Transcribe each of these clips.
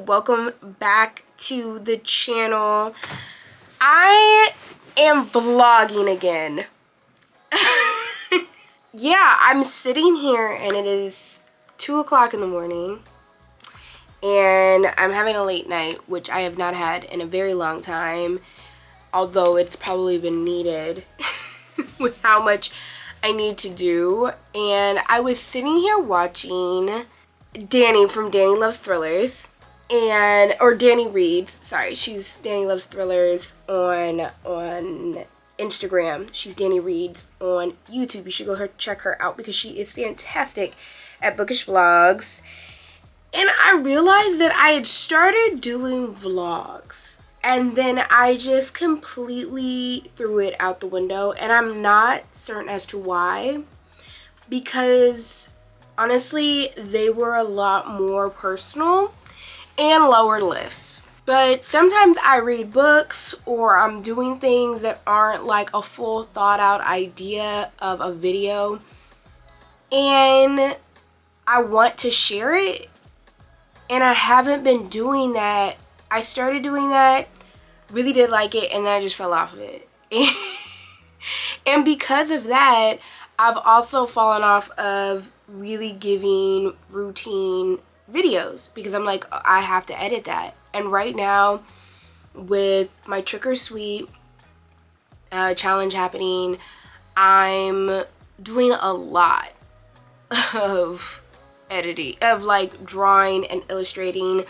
welcome back to the channel. I am vlogging again. Yeah, I'm sitting here and it is 2 o'clock in the morning and I'm having a late night, which I have not had in a very long time, although it's probably been needed with how much I need to do. And I was sitting here watching Danny from Danny Loves Thrillers, or Danny Reads, sorry, she's Danny Loves Thrillers on Instagram. She's Danny Reads on YouTube. You should go check her out because she is fantastic at bookish vlogs. And I realized that I had started doing vlogs and then I just completely threw it out the window, and I'm not certain as to why, because honestly they were a lot more personal and lower lifts. But sometimes I read books or I'm doing things that aren't like a full thought out idea of a video and I want to share it, and I haven't been doing that. I started doing that, really did like it, and then I just fell off of it. And because of that, I've also fallen off of really giving routine videos because I'm like, I have to edit that. And right now, with my Trick or Sweet challenge happening, I'm doing a lot of editing, of like drawing and illustrating.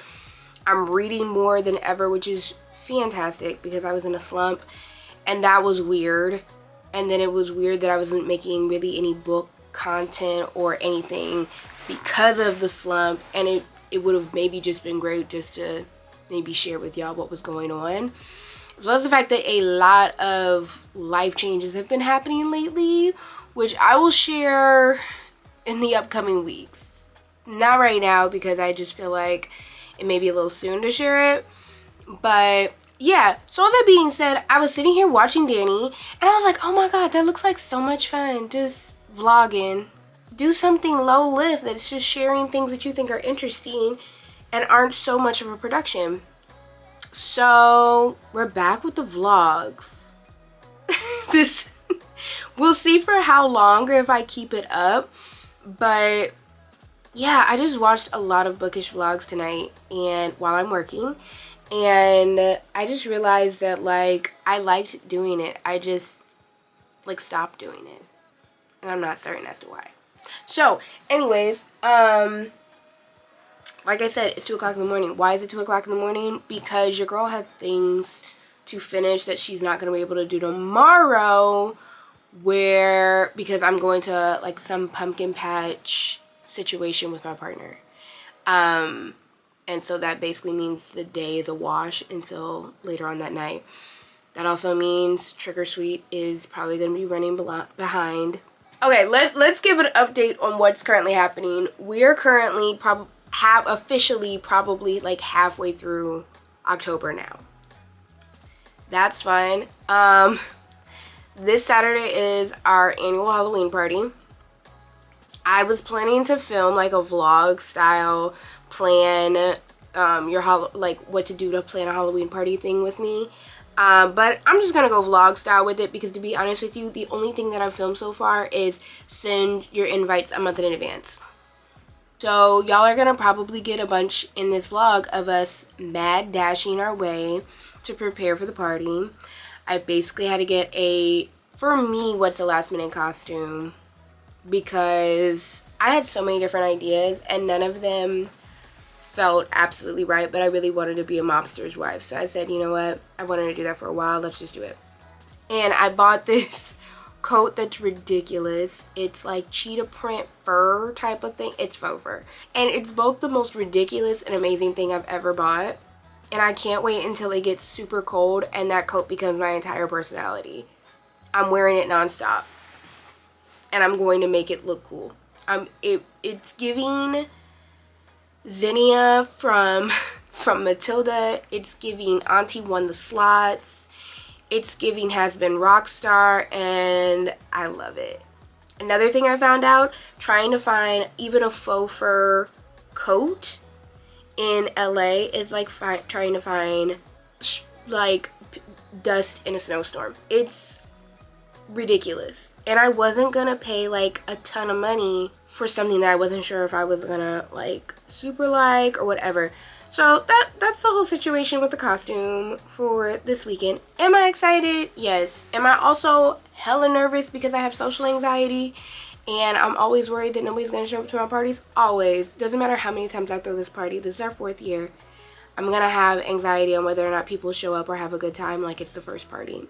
I'm reading more than ever, which is fantastic because I was in a slump and that was weird. And then it was weird that I wasn't making really any book content or anything because of the slump, and it would have maybe just been great just to maybe share with y'all what was going on, as well as the fact that a lot of life changes have been happening lately, which I will share in the upcoming weeks. Not right now because I just feel like it may be a little soon to share it, but yeah. So all that being said, I was sitting here watching Danny and I was like, oh my god, that looks like so much fun, just vlogging. Do something low lift that's just sharing things that you think are interesting and aren't so much of a production. So we're back with the vlogs. We'll see for how long or if I keep it up, but yeah, I just watched a lot of bookish vlogs tonight and while I'm working, and I just realized that like I liked doing it. I just like stopped doing it, and I'm not certain as to why. So anyways, like I said, it's 2 o'clock in the morning. Why is it 2 o'clock in the morning? Because your girl had things to finish that she's not going to be able to do tomorrow, because I'm going to like some pumpkin patch situation with my partner. And so that basically means the day is a wash until later on that night. That also means Trick or Sweet is probably going to be running behind. Okay, let's give an update on what's currently happening. We are currently officially probably like halfway through October now. That's fine. This Saturday is our annual Halloween party. I was planning to film like a vlog style plan, like what to do to plan a Halloween party thing with me. But I'm just gonna go vlog style with it because, to be honest with you, the only thing that I've filmed so far is send your invites a month in advance. So y'all are gonna probably get a bunch in this vlog of us mad dashing our way to prepare for the party. I basically had to get for me, what's a last minute costume, because I had so many different ideas and none of them felt absolutely right, but I really wanted to be a mobster's wife. So I said, you know what, I wanted to do that for a while, let's just do it. And I bought this coat that's ridiculous. It's like cheetah print fur type of thing. It's faux fur, and it's both the most ridiculous and amazing thing I've ever bought, and I can't wait until it gets super cold and that coat becomes my entire personality. I'm wearing it nonstop and I'm going to make it look cool. It's giving Zinnia from Matilda. It's giving Auntie Won the Slots. It's giving Has Been Rockstar, and I love it. Another thing I found out, trying to find even a faux fur coat in LA is like trying to find like dust in a snowstorm. It's ridiculous. And I wasn't gonna pay like a ton of money for something that I wasn't sure if I was gonna like super like or whatever. So that's the whole situation with the costume for this weekend. Am I excited? Yes. Am I also hella nervous because I have social anxiety and I'm always worried that nobody's gonna show up to my parties? Always. Doesn't matter how many times I throw this party. This is our 4th year. I'm gonna have anxiety on whether or not people show up or have a good time like it's the first party.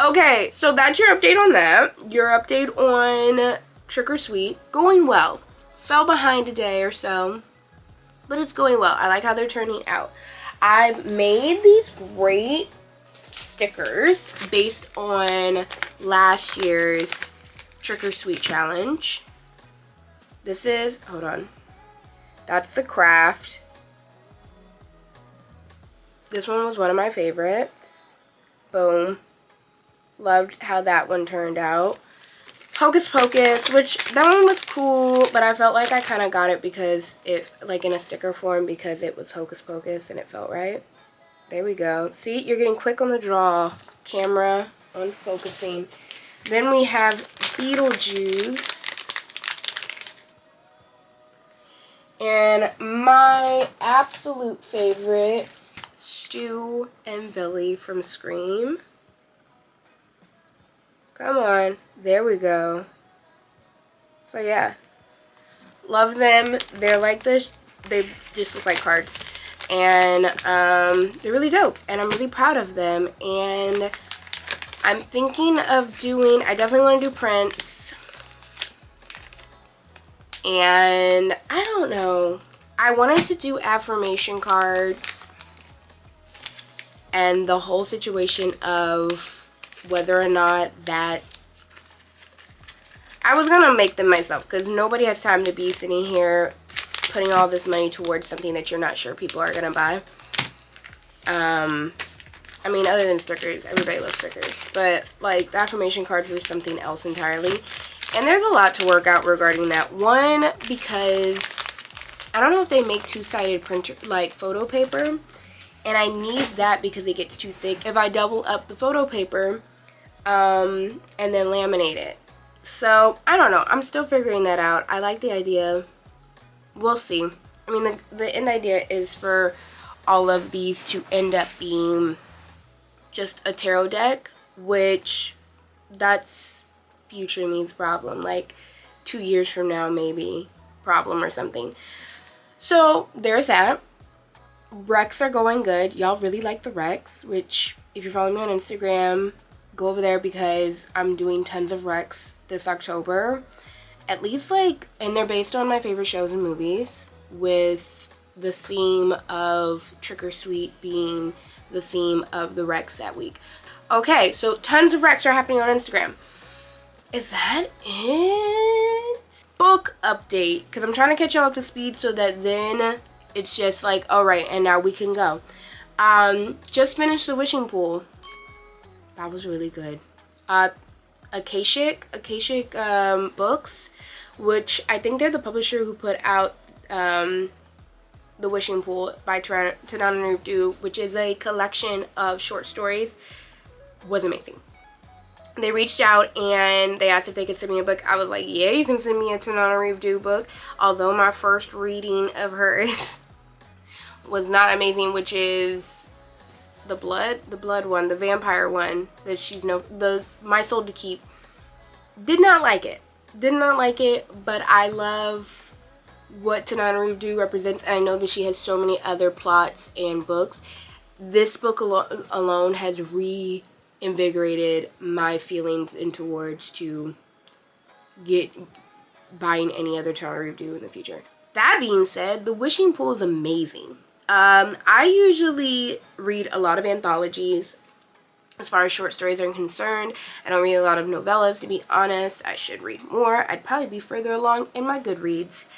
Okay, so that's your update on that. Your update on Trick or Sweet. Going well. Fell behind a day or so, but it's going well. I like how they're turning out. I've made these great stickers based on last year's Trick or Sweet challenge. This is, hold on. That's the craft. This one was one of my favorites. Boom. Loved how that one turned out. Hocus Pocus, which that one was cool, but I felt like I kind of got it because it, like in a sticker form, because it was Hocus Pocus and it felt right. There we go. See, you're getting quick on the draw. Camera on focusing. Then we have Beetlejuice. And my absolute favorite, Stu and Billy from Scream. Come on. There we go. So yeah. Love them. They're like this. They just look like cards. And they're really dope. And I'm really proud of them. And I'm thinking of doing, I definitely want to do prints. And I don't know. I wanted to do affirmation cards. And the whole situation of whether or not that I was gonna make them myself, because nobody has time to be sitting here putting all this money towards something that you're not sure people are gonna buy. I mean, other than stickers, everybody loves stickers, but like the affirmation cards were something else entirely. And there's a lot to work out regarding that. One, because I don't know if they make two-sided printer like photo paper, and I need that because it gets too thick if I double up the photo paper and then laminate it. So I don't know, I'm still figuring that out. I like the idea. We'll see. I mean, the end idea is for all of these to end up being just a tarot deck, which that's future means problem, like 2 years from now maybe, problem or something. So there's that. Recs are going good. Y'all really like the recs, which if you're following me on Instagram, go over there because I'm doing tons of recs this October. At least like, and they're based on my favorite shows and movies, with the theme of Trick or Sweet being the theme of the recs that week. Okay, so tons of recs are happening on Instagram. Is that it? Book update, because I'm trying to catch y'all up to speed so that then it's just like, all right, and now we can go. Just finished The Wishing Pool. That was really good. Akashic Books, which I think they're the publisher who put out The Wishing Pool by Tanana Revdu, which is a collection of short stories, was amazing. They reached out and they asked if they could send me a book. I was like, yeah, you can send me a Tanana Revdu book. Although my first reading of hers was not amazing, which is the blood one, the vampire one that she's My Soul to Keep. Did not like it, but I love what Tanana Revdu represents, and I know that she has so many other plots and books. This book alone has reinvigorated my feelings and towards to buying any other Tanana Revdu in the future. That being said, The Wishing Pool is amazing. I usually read a lot of anthologies as far as short stories are concerned. I don't read a lot of novellas, to be honest. I should read more. I'd probably be further along in my Goodreads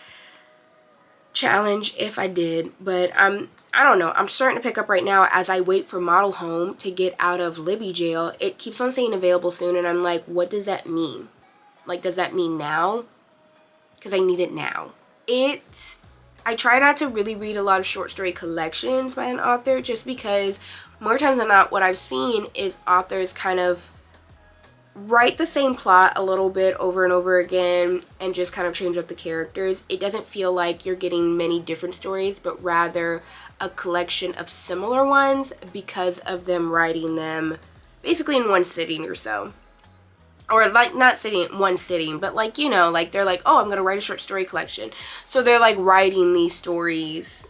challenge if I did, but I don't know. I'm starting to pick up right now as I wait for Model Home to get out of Libby jail. It keeps on saying available soon, and I'm like, what does that mean? Like, does that mean now? Because I need it now. I I try not to really read a lot of short story collections by an author, just because more times than not what I've seen is authors kind of write the same plot a little bit over and over again and just kind of change up the characters. It doesn't feel like you're getting many different stories, but rather a collection of similar ones because of them writing them basically in one sitting or so. Or like not sitting in one sitting, but like, you know, like they're like, oh, I'm gonna write a short story collection. So they're like writing these stories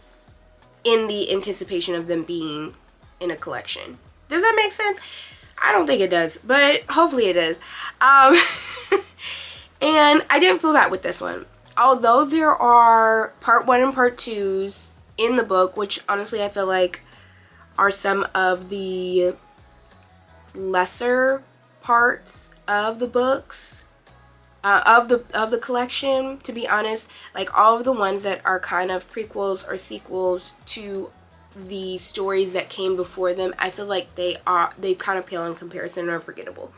in the anticipation of them being in a collection. Does that make sense? I don't think it does, but hopefully it does. And I didn't feel that with this one. Although there are part 1 and part 2s in the book, which honestly I feel like are some of the lesser parts of the books, of the collection, to be honest. Like all of the ones that are kind of prequels or sequels to the stories that came before them, I feel like they kind of pale in comparison and are forgettable.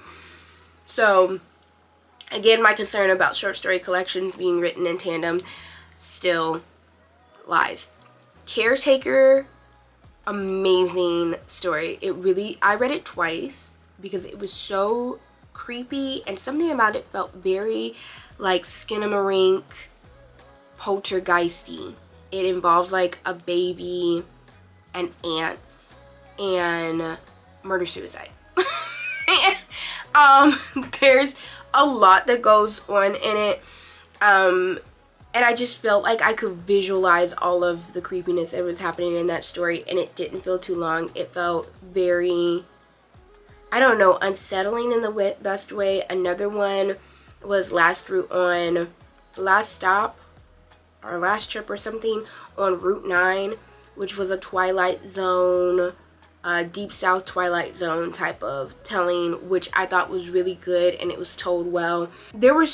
So again, my concern about short story collections being written in tandem still lies. Caretaker, amazing story. I read it twice because it was so creepy, and something about it felt very like Skinamarink poltergeisty. It involves like a baby and ants and murder suicide. There's a lot that goes on in it, and I just felt like I could visualize all of the creepiness that was happening in that story, and it didn't feel too long. It felt very, I don't know, unsettling in the best way. Another one was Last Stop or Last Trip or something on Route 9, which was a Twilight Zone, Deep South Twilight Zone type of telling, which I thought was really good, and it was told well. There were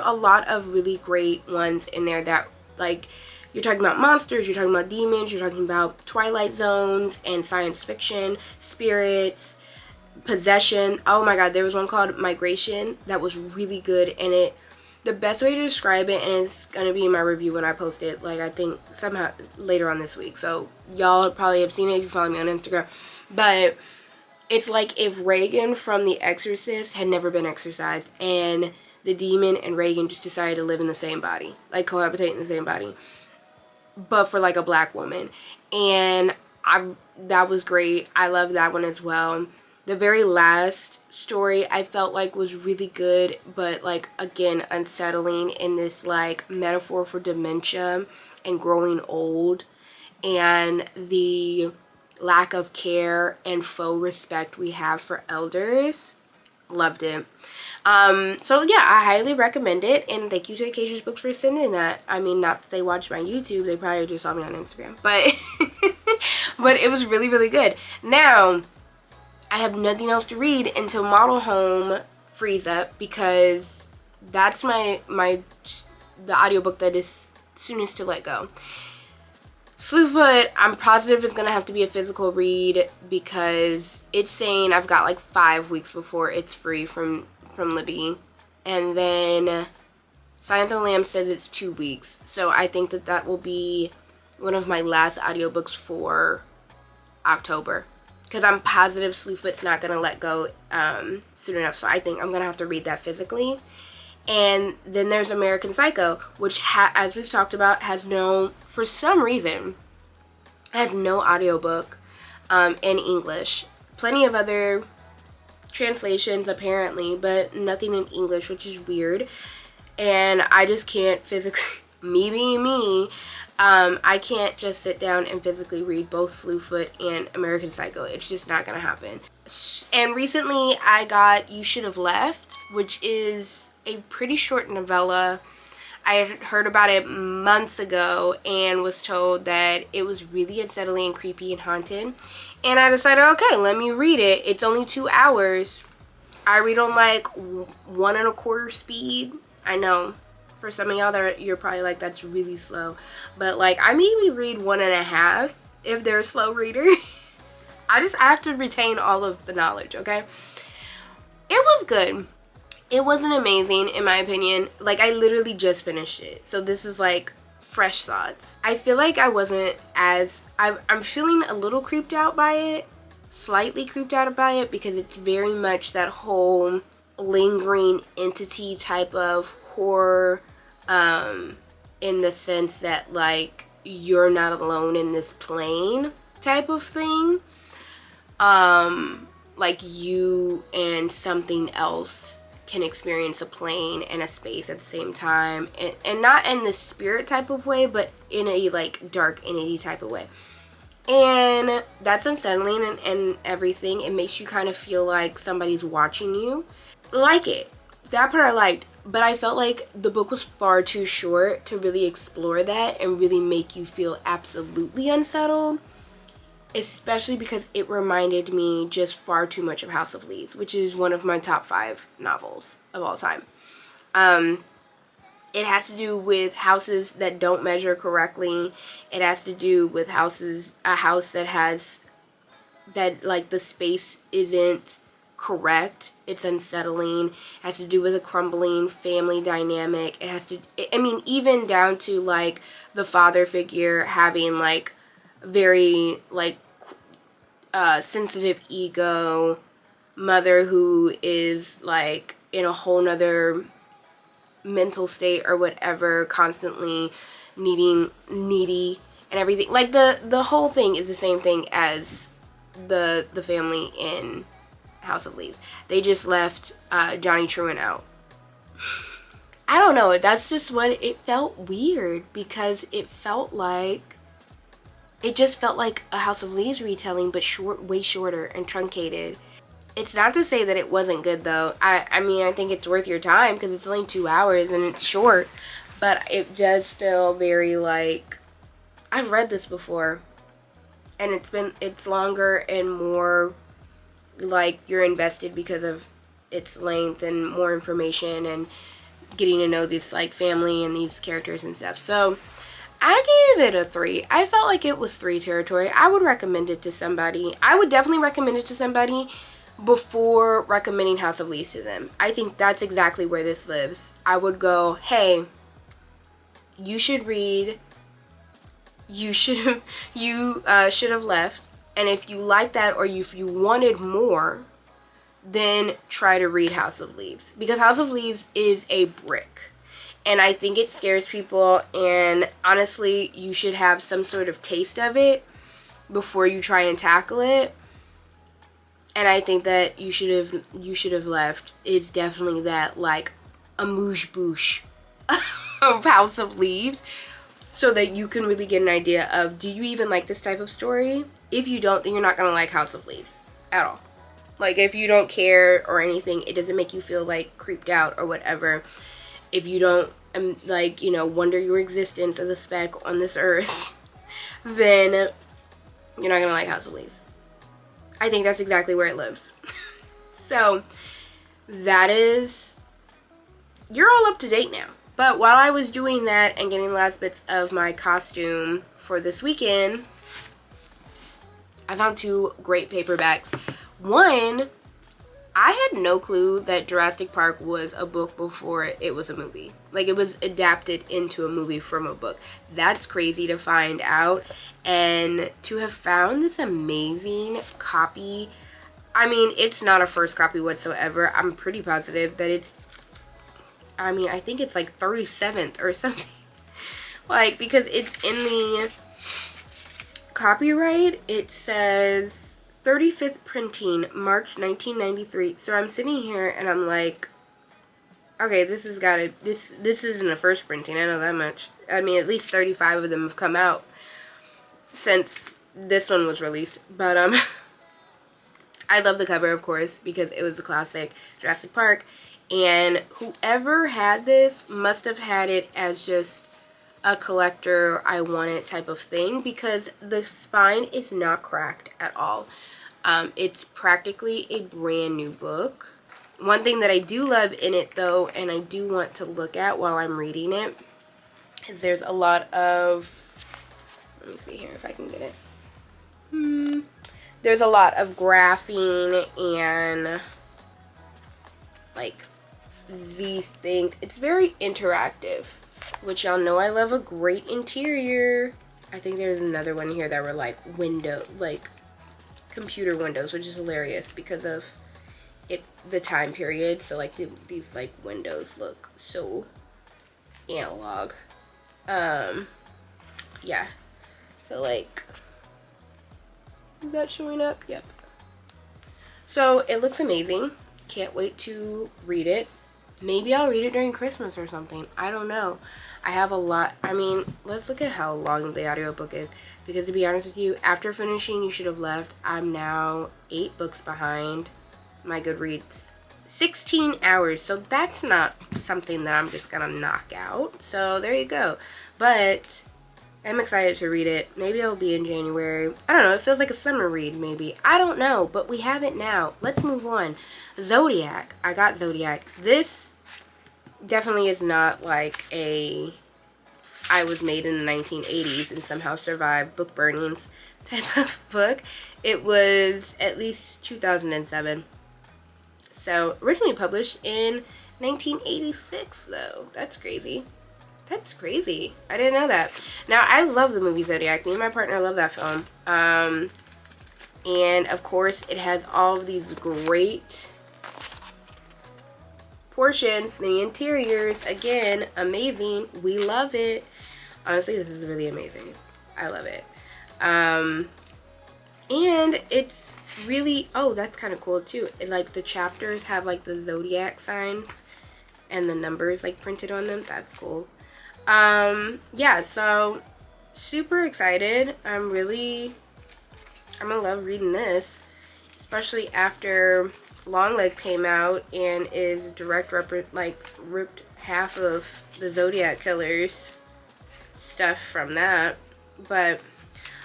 a lot of really great ones in there that, like, you're talking about monsters, you're talking about demons, you're talking about Twilight Zones and science fiction, spirits, possession. Oh my god, there was one called Migration that was really good, and the best way to describe it, and it's gonna be in my review when I post it, like I think somehow later on this week, so y'all probably have seen it if you follow me on Instagram, but it's like if Reagan from The Exorcist had never been exorcised, and the demon and Reagan just decided to live in the same body, like cohabitate in the same body, but for like a black woman. And that was great. I love that one as well. The very last story I felt like was really good, but like again unsettling, in this like metaphor for dementia and growing old and the lack of care and faux respect we have for elders. Loved it. So yeah, I highly recommend it, and thank you to Acacia's Books for sending that. I mean, not that they watch my YouTube, they probably just saw me on Instagram, but but it was really, really good. Now I have nothing else to read until Model Home frees up, because that's the audiobook that is soonest to let go. Slewfoot, I'm positive is going to have to be a physical read, because it's saying I've got like 5 weeks before it's free from Libby. And then Silence of the Lambs says it's 2 weeks. So I think that will be one of my last audiobooks for October, because I'm positive Slewfoot's not going to let go soon enough. So I think I'm going to have to read that physically. And then there's American Psycho, which as we've talked about, for some reason, has no audiobook in English. Plenty of other translations apparently, but nothing in English, which is weird. And I just can't physically, me being me, I can't just sit down and physically read both Slewfoot and American Psycho. It's just not gonna happen. And recently I got You Should Have Left, which is a pretty short novella. I had heard about it months ago and was told that it was really unsettling and creepy and haunted. And I decided, okay, let me read it. It's only 2 hours. I read on like 1 1/4 speed. I know for some of y'all that you're probably like, that's really slow. But like, I maybe read 1.5 if they're a slow reader. I have to retain all of the knowledge, okay? It was good. It wasn't amazing in my opinion. Like, I literally just finished it. So this is like fresh thoughts. I feel like I wasn't as, I'm feeling a little creeped out by it, slightly creeped out by it, because it's very much that whole lingering entity type of horror, in the sense that like you're not alone in this plane type of thing. Like you and something else can experience a plane and a space at the same time, and not in the spirit type of way, but in a like dark entity type of way. And that's unsettling and everything. It makes you kind of feel like somebody's watching you. Like it. That part I liked. But I felt like the book was far too short to really explore that and really make you feel absolutely unsettled. Especially because it reminded me just far too much of House of Leaves, which is one of my top 5 novels of all time. It has to do with houses that don't measure correctly. It has to do with a house that has, that like the space isn't correct. It's unsettling. It has to do with a crumbling family dynamic. It has to, I mean, even down to like the father figure having like very like sensitive ego, mother who is like in a whole nother mental state or whatever, constantly needy and everything. Like the whole thing is the same thing as the family in House of Leaves. They just left Johnny Truant out. I don't know, that's just what it felt weird, because it just felt like a House of Leaves retelling, but way shorter and truncated. It's not to say that it wasn't good though. I mean, I think it's worth your time because it's only 2 hours and it's short, but it does feel very like, I've read this before, and it's longer and more like you're invested because of its length and more information and getting to know this like family and these characters and stuff. So I gave it a 3. I felt like it was 3 territory. I would recommend it to somebody. I would definitely recommend it to somebody before recommending House of Leaves to them. I think that's exactly where this lives. I would go, hey, you should read. You should have left. And if you like that, or if you wanted more, then try to read House of Leaves, because House of Leaves is a brick. And I think it scares people, and honestly, you should have some sort of taste of it before you try and tackle it. And I think that you should have left is definitely that like amuse-bouche of House of Leaves, so that you can really get an idea of, do you even like this type of story? If you don't, then you're not gonna like House of Leaves at all. Like, if you don't care or anything, it doesn't make you feel like creeped out or whatever. If you don't, like, you know, wonder your existence as a speck on this earth, then you're not gonna like House of Leaves. I think that's exactly where it lives. So, that is, you're all up to date now. But while I was doing that and getting the last bits of my costume for this weekend, I found 2 great paperbacks. One, I had no clue that Jurassic Park was a book before it was a movie. Like, it was adapted into a movie from a book. That's crazy to find out. And to have found this amazing copy. I mean, it's not a first copy whatsoever. I'm pretty positive that it's, I mean, I think it's like 37th or something. Like, because it's in the copyright, it says 35th printing, March 1993. So I'm sitting here and I'm like, okay, this isn't a first printing, I know that much. I mean, at least 35 of them have come out since this one was released. But I love the cover, of course, because it was a classic Jurassic Park. And whoever had this must have had it as just a collector, I want it type of thing, because the spine is not cracked at all. It's practically a brand new book. One thing that I do love in it though, and I do want to look at while I'm reading it, is there's a lot of, let me see here if I can get it. There's a lot of graphing and like these things. It's very interactive. which y'all know I love a great interior. I think there's another one here that were like computer windows, which is hilarious because of the time period. So like these like windows look so analog. Yeah, so like, is that showing up? Yep. So it looks amazing. Can't wait to read it. Maybe I'll read it during Christmas or something. I don't know. I have a lot. I mean, let's look at how long the audiobook is, because to be honest with you, after finishing You Should Have Left, I'm now 8 books behind my Goodreads. 16 hours, so that's not something that I'm just gonna knock out. So there you go. But I'm excited to read it. Maybe it'll be in January. I don't know. It feels like a summer read, maybe. I don't know, but we have it now. Let's move on. Zodiac. I got Zodiac. This definitely is not like a I was made in the 1980s and somehow survived book burnings type of book. It was at least 2007. So originally published in 1986 though. That's crazy. That's crazy. I didn't know that. Now, I love the movie Zodiac. Me and my partner love that film. And, of course, it has all of these great portions. The interiors, again, amazing. We love it. Honestly, this is really amazing. I love it. And it's really... Oh, that's kind of cool, too. Like, the chapters have, like, the Zodiac signs and the numbers, like, printed on them. That's cool. Yeah, so super excited. I'm gonna love reading this, especially after Longlegs came out and is ripped half of the Zodiac Killer's stuff from that. But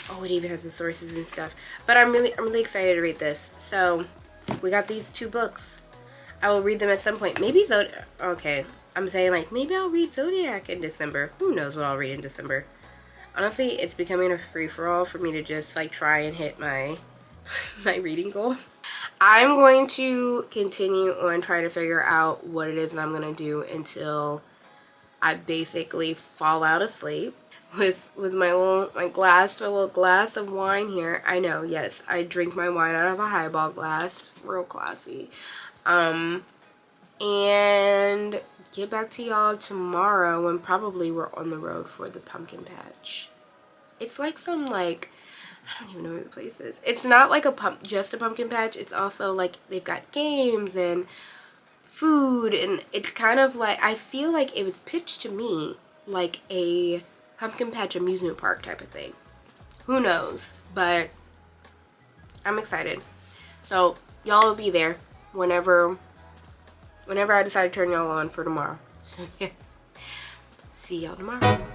oh, it even has the sources and stuff. But I'm really excited to read this. So we got these 2 books. I will read them at some point. Maybe Zodiac. Okay. I'm saying, like, maybe I'll read Zodiac in December. Who knows what I'll read in December? Honestly, it's becoming a free-for-all for me to just, like, try and hit my reading goal. I'm going to continue on trying to figure out what it is that I'm going to do until I basically fall out of sleep with my little glass of wine here. I know, yes, I drink my wine out of a highball glass. Real classy. And get back to y'all tomorrow when probably we're on the road for the pumpkin patch. It's like some, like, I don't even know where the place is. It's not like just a pumpkin patch. It's also like they've got games and food, and it's kind of like, I feel like it was pitched to me like a pumpkin patch amusement park type of thing. Who knows? But I'm excited. So y'all will be there whenever I decide to turn y'all on for tomorrow. So yeah, see y'all tomorrow.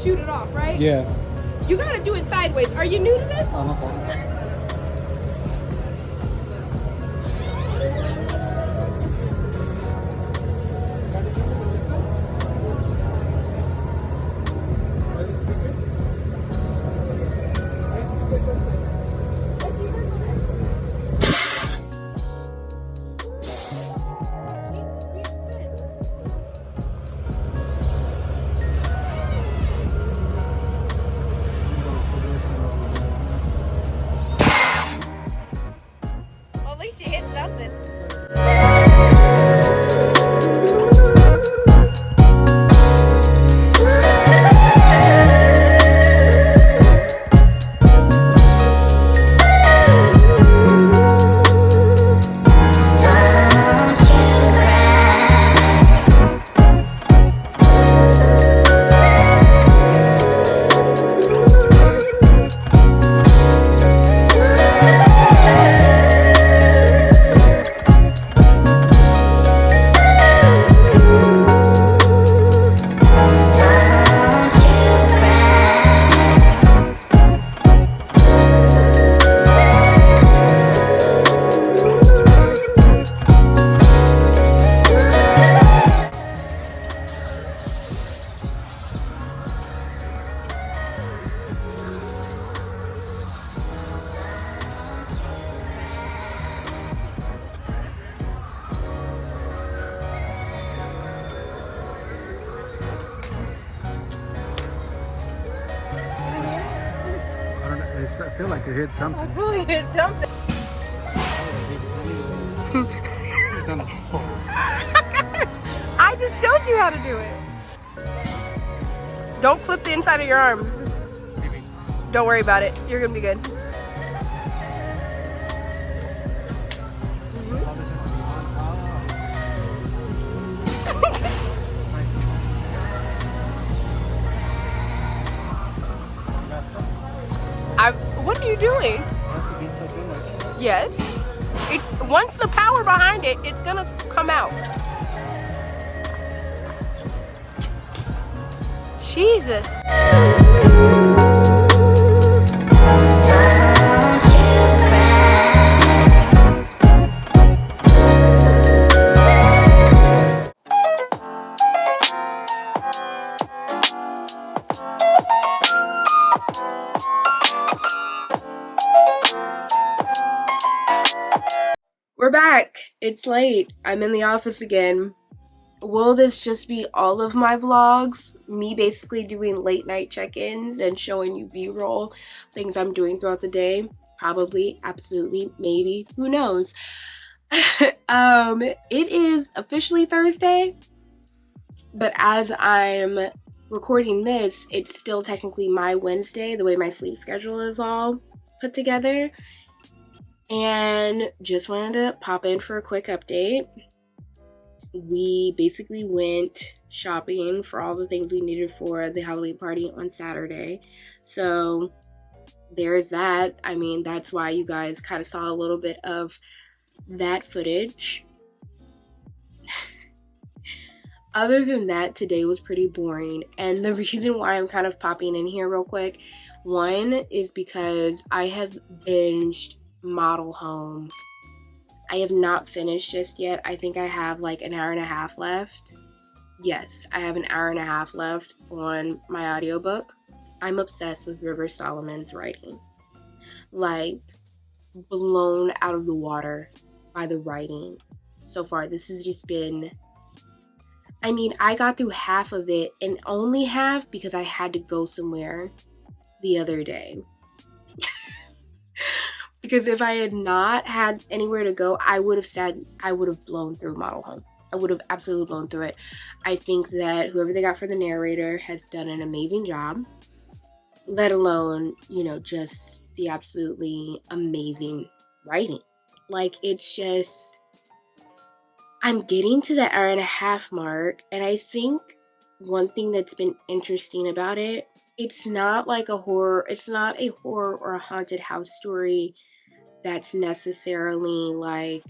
Shoot it off, right? Yeah. You gotta do it sideways. Are you new to this? Okay. I feel like it hit something. I feel like it's something. I just showed you how to do it. Don't flip the inside of your arm. Don't worry about it. You're gonna be good. What are you doing? Yes. It's once the power behind it, it's gonna come out. Jesus. We're back. It's late. I'm in the office again. Will this just be all of my vlogs? Me basically doing late night check-ins and showing you B-roll, things I'm doing throughout the day? Probably, absolutely, maybe, who knows? It is officially Thursday, but as I'm recording this, it's still technically my Wednesday, the way my sleep schedule is all put together. And just wanted to pop in for a quick update. We basically went shopping for all the things we needed for the Halloween party on Saturday. So there's that. I mean, that's why you guys kind of saw a little bit of that footage. Other than that, today was pretty boring. And the reason why I'm kind of popping in here real quick, one is because I have binged Model Home. I have not finished just yet. I think I have like an hour and a half left. Yes, I have an hour and a half left on my audiobook. I'm obsessed with River Solomon's writing. Like, blown out of the water by the writing so far. This has just been, I mean, I got through half of it, and only half because I had to go somewhere the other day. Because if I had not had anywhere to go, I would have blown through Model Home. I would have absolutely blown through it. I think that whoever they got for the narrator has done an amazing job, let alone, you know, just the absolutely amazing writing. Like, it's just, I'm getting to the hour and a half mark, and I think one thing that's been interesting about it, it's not like a horror, it's not a horror or a haunted house story that's necessarily like,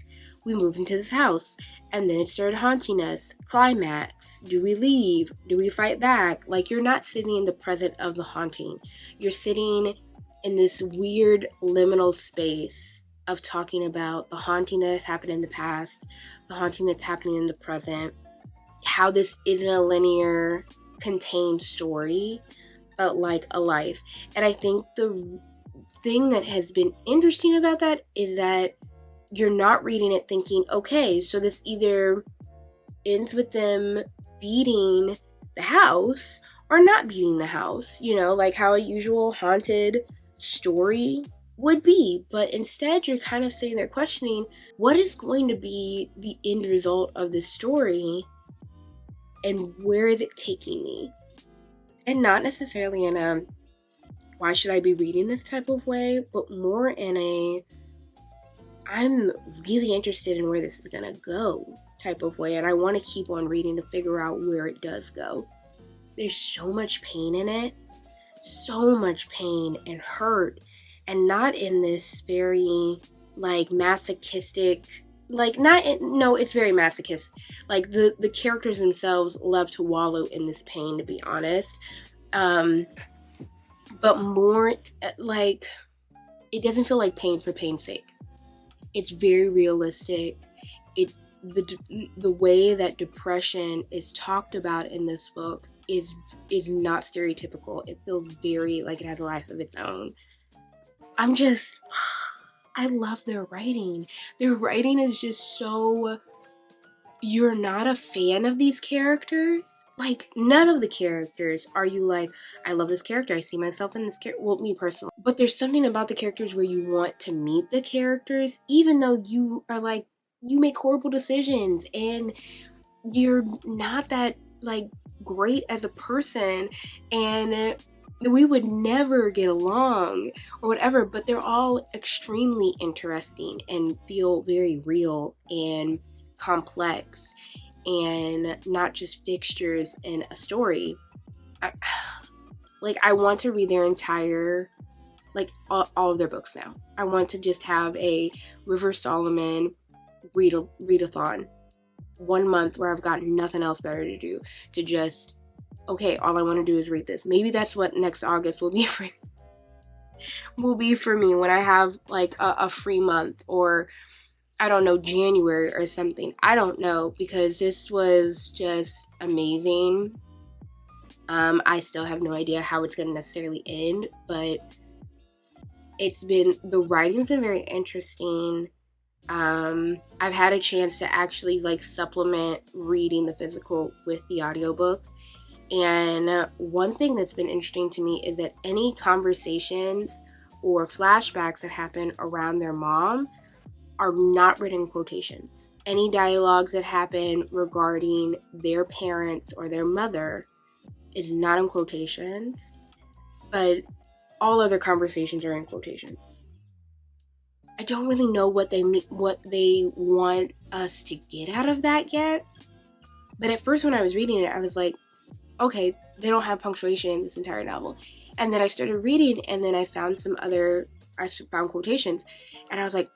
we moved into this house and then it started haunting us. Climax. Do we leave? Do we fight back? Like, you're not sitting in the present of the haunting. You're sitting in this weird liminal space of talking about the haunting that has happened in the past, the haunting that's happening in the present, how this isn't a linear, contained story, but like a life. And I think the thing that has been interesting about that is that you're not reading it thinking, okay, so this either ends with them beating the house or not beating the house, you know, like how a usual haunted story would be. But instead, you're kind of sitting there questioning, what is going to be the end result of this story and where is it taking me? And not necessarily in a, why should I be reading this type of way, but more in a, I'm really interested in where this is gonna go type of way, and I want to keep on reading to figure out where it does go. There's so much pain in it, so much pain and hurt, and not in this very like masochistic, like no, it's very masochist. Like the characters themselves love to wallow in this pain, to be honest. But more like, it doesn't feel like pain for pain's sake. It's very realistic. The way that depression is talked about in this book is not stereotypical. It feels very like it has a life of its own. I love their writing. Their writing is just so, you're not a fan of these characters, like, none of the characters are you like, I love this character, I see myself in this character. Well, me personally. But there's something about the characters where you want to meet the characters, even though you are like, you make horrible decisions and you're not that, like, great as a person, and we would never get along or whatever, but they're all extremely interesting and feel very real and complex and not just fixtures in a story. I want to read their entire, like, all of their books now. I want to just have a River Solomon readathon 1 month where I've got nothing else better to do, to just, okay, all I want to do is read this. Maybe that's what next August will be for me, when I have like a free month, or I don't know, January or something. I don't know, because this was just amazing. I still have no idea how it's going to necessarily end, but the writing's been very interesting. I've had a chance to actually like supplement reading the physical with the audiobook. And one thing that's been interesting to me is that any conversations or flashbacks that happen around their mom are not written in quotations. Any dialogues that happen regarding their parents or their mother is not in quotations, but all other conversations are in quotations. I don't really know what they want us to get out of that yet. But at first when I was reading it, I was like, okay, they don't have punctuation in this entire novel. And then I started reading, and then I found quotations, and I was like,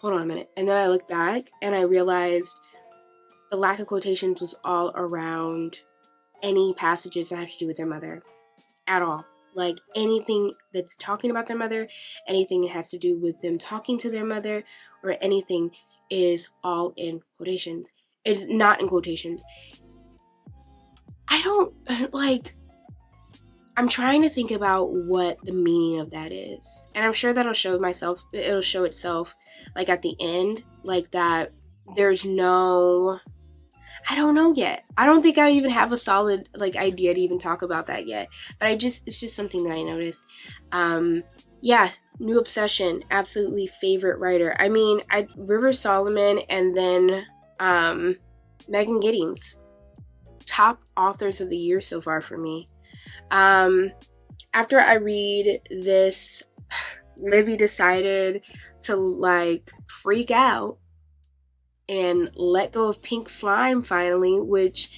hold on a minute. And then I looked back and I realized the lack of quotations was all around any passages that have to do with their mother at all. Like anything that's talking about their mother, anything that has to do with them talking to their mother, or anything is all in quotations. It's not in quotations. I don't, like, I'm trying to think about what the meaning of that is. And I'm sure that'll show itself, like, at the end, like, that there's no, I don't know yet. I don't think I even have a solid, like, idea to even talk about that yet. But it's just something that I noticed. Yeah, new obsession. Absolutely favorite writer. I mean, River Solomon and then Megan Giddings. Top authors of the year so far for me. After I read this, Livy decided to, like, freak out and let go of pink slime finally, which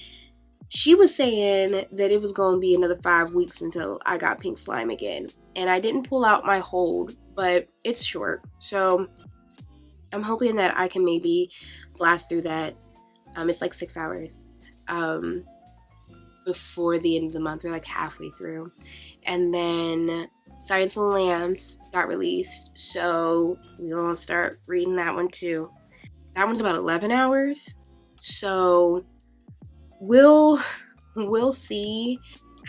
she was saying that it was going to be another 5 weeks until I got pink slime again. And I didn't pull out my hold, but it's short. So I'm hoping that I can maybe blast through that. It's like 6 hours. Before the end of the month. We're like halfway through. And then Silence of the Lambs got released, so we're gonna start reading that one too. That one's about 11 hours, so we'll see.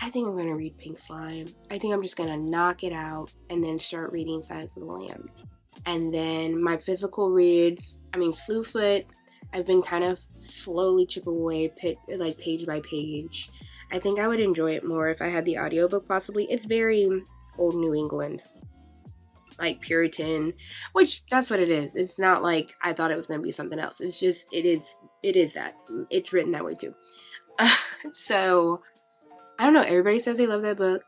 I think I'm gonna read Pink Slime. I think I'm just gonna knock it out and then start reading Silence of the Lambs. And then my physical reads, Slewfoot, I've been kind of slowly chipping away, like page by page. I think I would enjoy it more if I had the audiobook possibly. It's very old New England, like Puritan, which that's what it is. It's not like I thought it was going to be something else. It's just, it is that. It's written that way too. So, I don't know. Everybody says they love that book.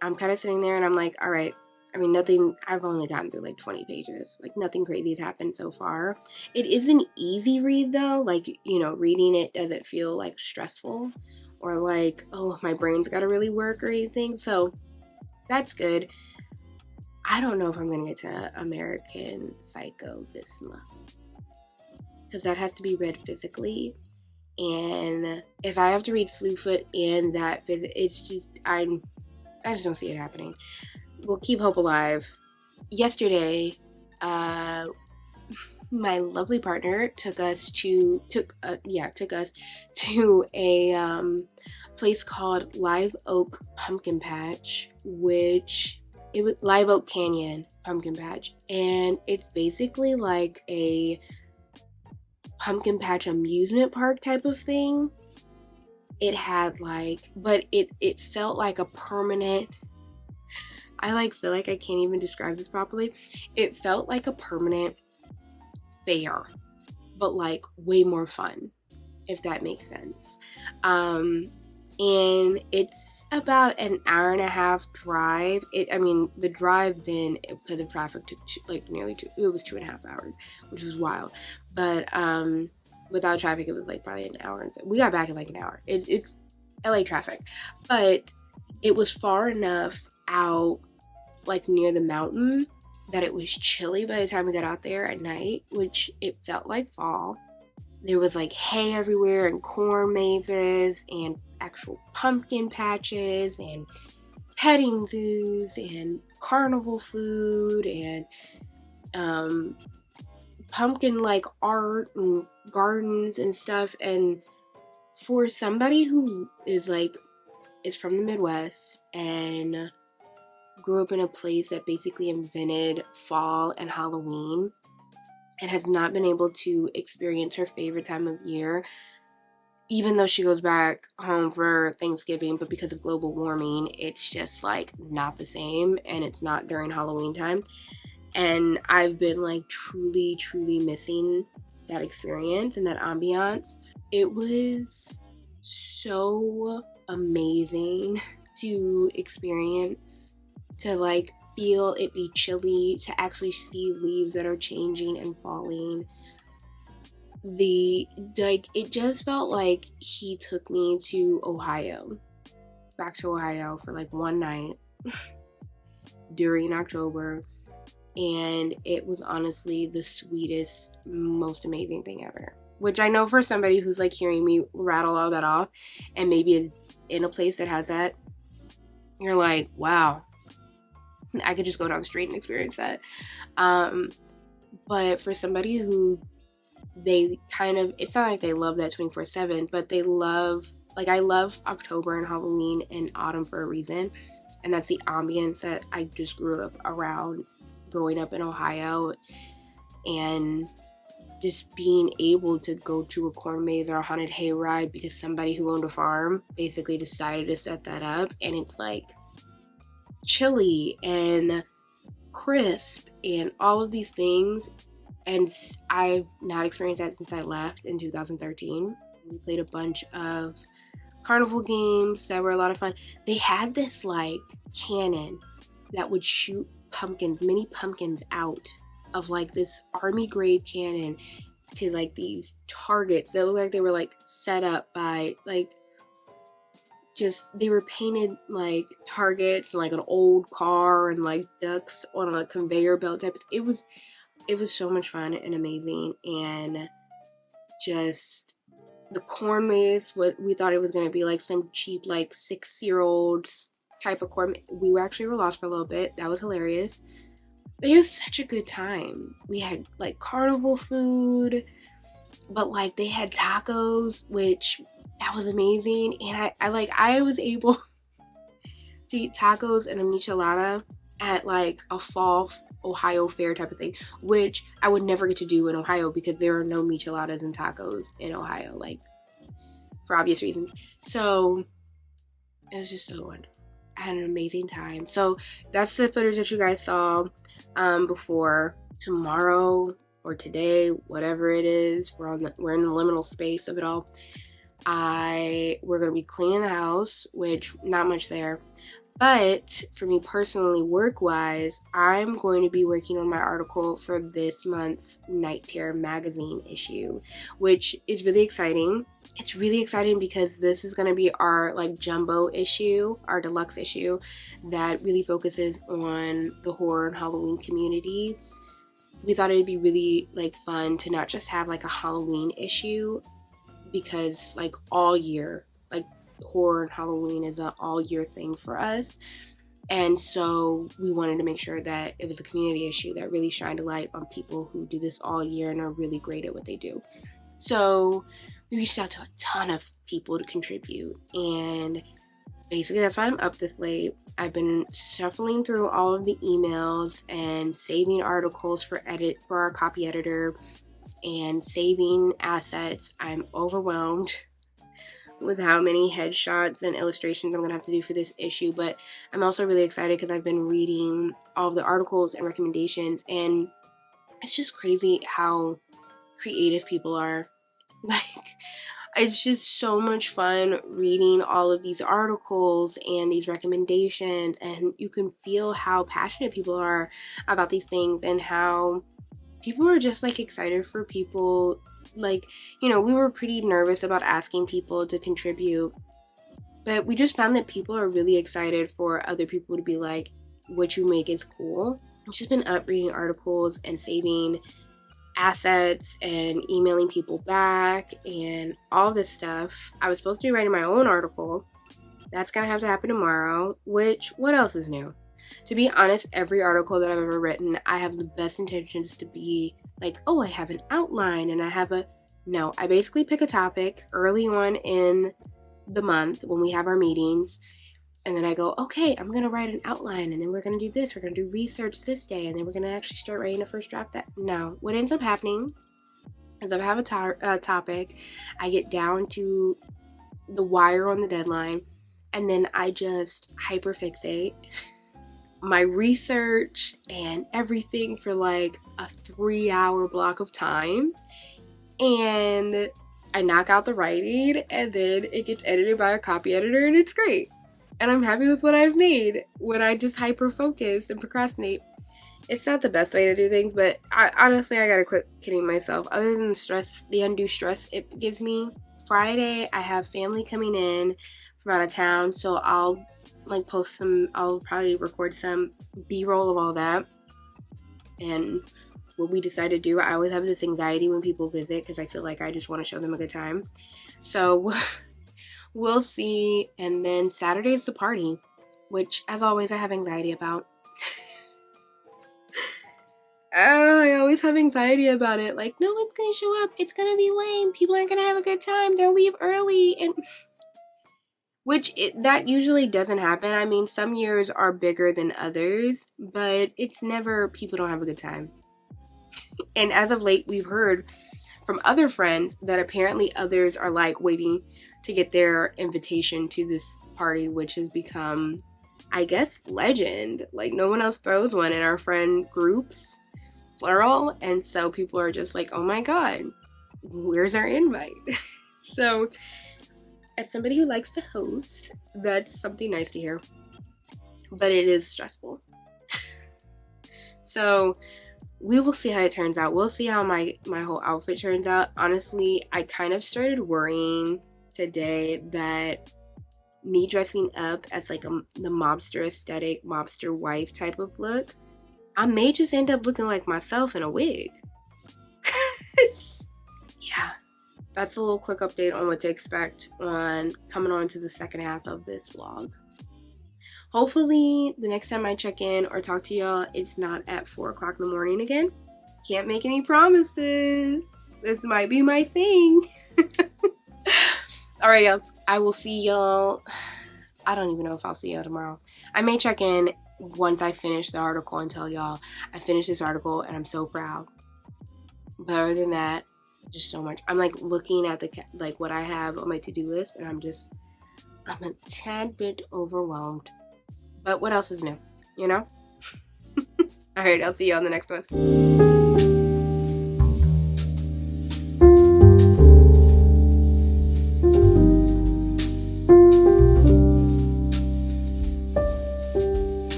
I'm kind of sitting there and I'm like, all right. I've only gotten through like 20 pages. Like, nothing crazy has happened so far. It is an easy read though. Like, reading it doesn't feel like stressful or like, oh, my brain's got to really work or anything. So that's good. I don't know if I'm going to get to American Psycho this month, because that has to be read physically. And if I have to read Slewfoot and that it's just, I just don't see it happening. We'll keep hope alive. Yesterday, my lovely partner took us to a place called Live Oak Pumpkin Patch, which it was Live Oak Canyon Pumpkin Patch, and it's basically like a pumpkin patch amusement park type of thing. it had like, but it felt like a permanent, I like feel like I can't even describe this properly. It felt like a permanent fair, but like way more fun, if that makes sense. And it's about an hour and a half drive. I mean, the drive then, because of traffic, took like nearly it was 2.5 hours, which was wild. But without traffic, it was like probably an hour. And so we got back in like an hour. It's LA traffic, but it was far enough out, like near the mountain, that it was chilly by the time we got out there at night, which it felt like fall. There was like hay everywhere and corn mazes and actual pumpkin patches and petting zoos and carnival food and pumpkin like art and gardens and stuff. And for somebody who is from the Midwest and grew up in a place that basically invented fall and Halloween and has not been able to experience her favorite time of year, even though she goes back home for Thanksgiving, but because of global warming, it's just like not the same, and it's not during Halloween time. And I've been like truly, truly missing that experience and that ambiance. It was so amazing to experience, to like feel it be chilly, to actually see leaves that are changing and falling. It just felt like he took me to Ohio, back to Ohio for like one night during October, and it was honestly the sweetest, most amazing thing ever. Which I know for somebody who's like hearing me rattle all that off and maybe is in a place that has that, you're like, wow, I could just go down the street and experience that. But for somebody who it's not like they love that 24/7, but they love, like I love October and Halloween and autumn for a reason. And that's the ambience that I just grew up around growing up in Ohio. And just being able to go to a corn maze or a haunted hayride because somebody who owned a farm basically decided to set that up, and it's like chilly and crisp and all of these things. And I've not experienced that since I left in 2013. We played a bunch of carnival games that were a lot of fun. They had this like cannon that would shoot mini pumpkins out of like this army grade cannon to like these targets that looked like they were like set up by like, just they were painted like targets and like an old car and like ducks on a conveyor belt type of thing. It was so much fun and amazing. And just the corn maze, what we thought it was going to be like some cheap like 6-year-olds type of corn. We were lost for a little bit. That was hilarious. It was such a good time. We had like carnival food, but like they had tacos, which that was amazing. And I was able to eat tacos and a michelada at like a fall Ohio fair type of thing, which I would never get to do in Ohio because there are no micheladas and tacos in Ohio, like for obvious reasons. So it was just so wonderful. I had an amazing time. So that's the footage that you guys saw before. Tomorrow or today, whatever it is, we're in the liminal space of it all. We're gonna be cleaning the house, which not much there. But for me personally, work-wise, I'm going to be working on my article for this month's Night Terror magazine issue, which is really exciting. It's really exciting because this is going to be our like jumbo issue, our deluxe issue that really focuses on the horror and Halloween community. We thought it'd be really like fun to not just have like a Halloween issue, because like all year, like horror and Halloween is an all year thing for us. And so we wanted to make sure that it was a community issue that really shined a light on people who do this all year and are really great at what they do. So we reached out to a ton of people to contribute, and basically that's why I'm up this late. I've been shuffling through all of the emails and saving articles for our copy editor and saving assets. I'm overwhelmed with how many headshots and illustrations I'm gonna have to do for this issue, but I'm also really excited because I've been reading all of the articles and recommendations, and it's just crazy how creative people are. Like, it's just so much fun reading all of these articles and these recommendations, and you can feel how passionate people are about these things and how people are just like excited for people. Like, you know, we were pretty nervous about asking people to contribute, but we just found that people are really excited for other people to be like, what you make is cool. I've just been up reading articles and saving assets and emailing people back and all this stuff. I was supposed to be writing my own article. That's gonna have to happen tomorrow. Which, what else is new? To be honest, every article that I've ever written, I have the best intentions to be like, oh, I have an outline and I have a... No, I basically pick a topic early on in the month when we have our meetings, and then I go, okay, I'm gonna write an outline, and then we're gonna do this, we're gonna do research this day, and then we're gonna actually start writing a first draft. That... No, what ends up happening is I have a topic, I get down to the wire on the deadline, and then I just hyperfixate my research and everything for like a 3-hour block of time, and I knock out the writing, and then it gets edited by a copy editor, and it's great. And I'm happy with what I've made when I just hyper focus and procrastinate. It's not the best way to do things, but honestly, I gotta quit kidding myself. Other than the stress, the undue stress it gives me. Friday, I have family coming in from out of town, so I'll like post some, I'll probably record some B-roll of all that. And what we decide to do, I always have this anxiety when people visit because I feel like I just want to show them a good time. So we'll see. And then Saturday's the party, which as always I have anxiety about. I always have anxiety about it. Like, no one's gonna show up, it's gonna be lame, people aren't gonna have a good time, they'll leave early, and that usually doesn't happen. I mean, some years are bigger than others, but it's never people don't have a good time. And as of late, we've heard from other friends that apparently others are like waiting to get their invitation to this party, which has become, I guess, legend. Like, no one else throws one in our friend groups, plural, and so people are just like, oh my god, where's our invite? So as somebody who likes to host, that's something nice to hear, but it is stressful. So we will see how it turns out. We'll see how my whole outfit turns out. Honestly, I kind of started worrying today that me dressing up as like the mobster aesthetic, mobster wife type of look, I may just end up looking like myself in a wig. Yeah, that's a little quick update on what to expect on coming on to the second half of this vlog. Hopefully the next time I check in or talk to y'all, it's not at 4 o'clock in the morning again. Can't make any promises. This might be my thing. All right, y'all. I will see y'all. I don't even know if I'll see y'all tomorrow. I may check in once I finish the article and tell y'all I finished this article and I'm so proud. But other than that, just so much. I'm like looking at the like what I have on my to-do list, and I'm a tad bit overwhelmed. But what else is new, you know? All right, I'll see you on the next one.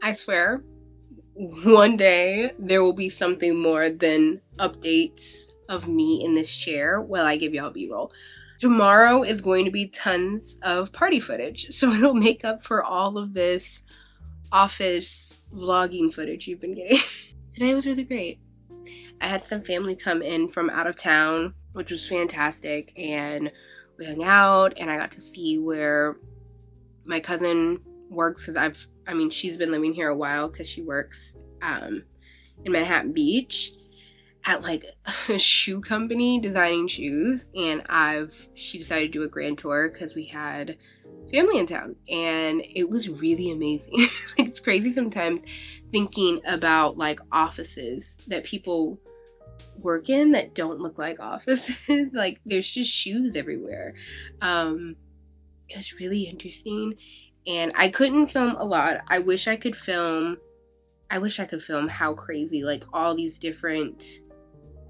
I swear, one day there will be something more than updates of me in this chair while I give y'all B-roll. tomorrow is going to be tons of party footage, so it'll make up for all of this office vlogging footage you've been getting. Today was really great. I had some family come in from out of town, which was fantastic, and we hung out, and I got to see where my cousin works, because she's been living here a while because she works in Manhattan Beach at like a shoe company designing shoes, and she decided to do a grand tour because we had family in town, and it was really amazing. Like, it's crazy sometimes thinking about like offices that people work in that don't look like offices. Like, there's just shoes everywhere. It was really interesting, and I couldn't film a lot. I wish I could film how crazy like all these different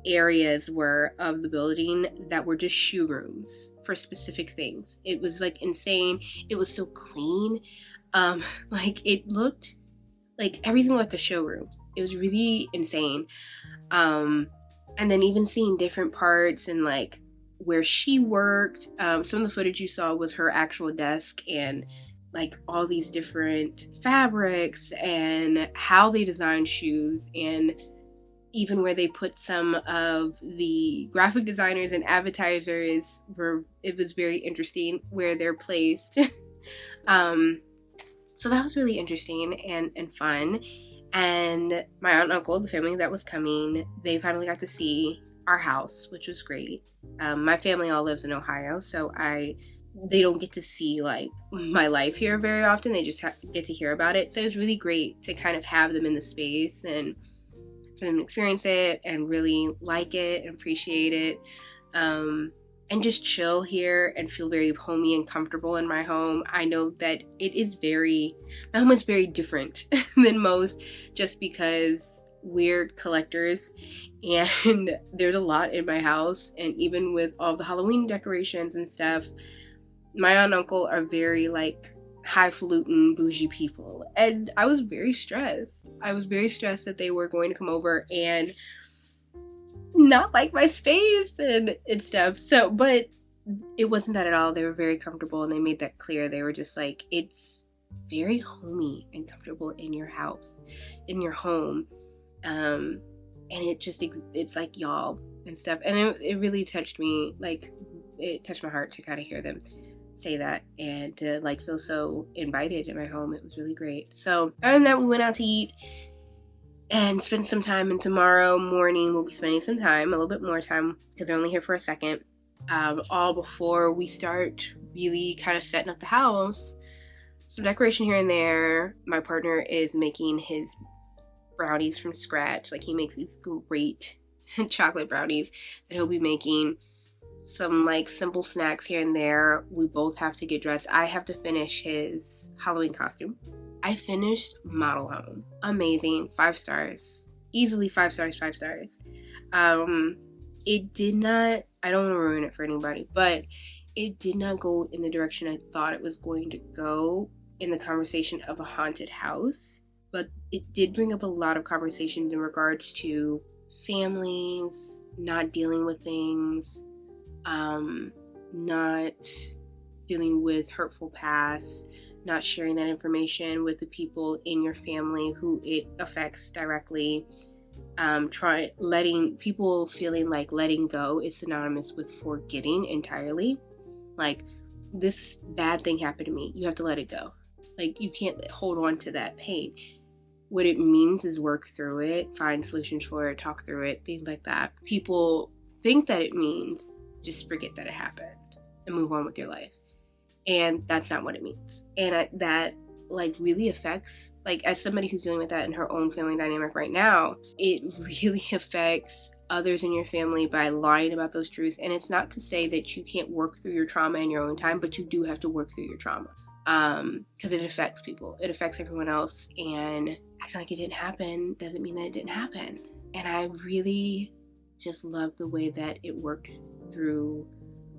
areas were of the building that were just shoe rooms for specific things. It was like insane. It was so clean. Like, it looked like everything like a showroom. It was really insane. And then even seeing different parts and like where she worked. Some of the footage you saw was her actual desk, and like all these different fabrics and how they design shoes, and even where they put some of the graphic designers and advertisers it was very interesting where they're placed. So that was really interesting and fun. And my aunt and uncle, the family that was coming, they finally got to see our house, which was great. My family all lives in Ohio, so they don't get to see like my life here very often. They just get to hear about it. So it was really great to kind of have them in the space and for them to experience it and really like it and appreciate it, and just chill here and feel very homey and comfortable in my home. I know that my home is very different than most, just because we're collectors and there's a lot in my house, and even with all the Halloween decorations and stuff, my aunt and uncle are very like highfalutin bougie people, and I was very stressed. That they were going to come over and not like my space and stuff. So, but it wasn't that at all. They were very comfortable, and they made that clear. They were just like, it's very homey and comfortable in your house, in your home, and it's like y'all and stuff. And it really touched me. Like, it touched my heart to kind of hear them say that and to like feel so invited in my home. It was really great. So other than that, we went out to eat and spend some time, and tomorrow morning we'll be spending some time, a little bit more time, because they're only here for a second, all before we start really kind of setting up the house. Some decoration here and there. My partner is making his brownies from scratch. Like, he makes these great chocolate brownies that he'll be making. Some like simple snacks here and there. We both have to get dressed. I have to finish his Halloween costume. I finished Model Home. Amazing. 5 stars. Easily 5 stars, 5 stars. It did not, I don't want to ruin it for anybody, but it did not go in the direction I thought it was going to go in the conversation of a haunted house. But it did bring up a lot of conversations in regards to families, not dealing with things, not dealing with hurtful past, not sharing that information with the people in your family who it affects directly. Letting people feeling like letting go is synonymous with forgetting entirely. Like, this bad thing happened to me, you have to let it go. Like, you can't hold on to that pain. What it means is work through it, find solutions for it, talk through it, things like that. People think that it means just forget that it happened and move on with your life. And that's not what it means. And that like really affects, like, as somebody who's dealing with that in her own family dynamic right now, it really affects others in your family by lying about those truths. And it's not to say that you can't work through your trauma in your own time, but you do have to work through your trauma. Because it affects people. It affects everyone else. And acting like it didn't happen doesn't mean that it didn't happen. And I really just love the way that it worked through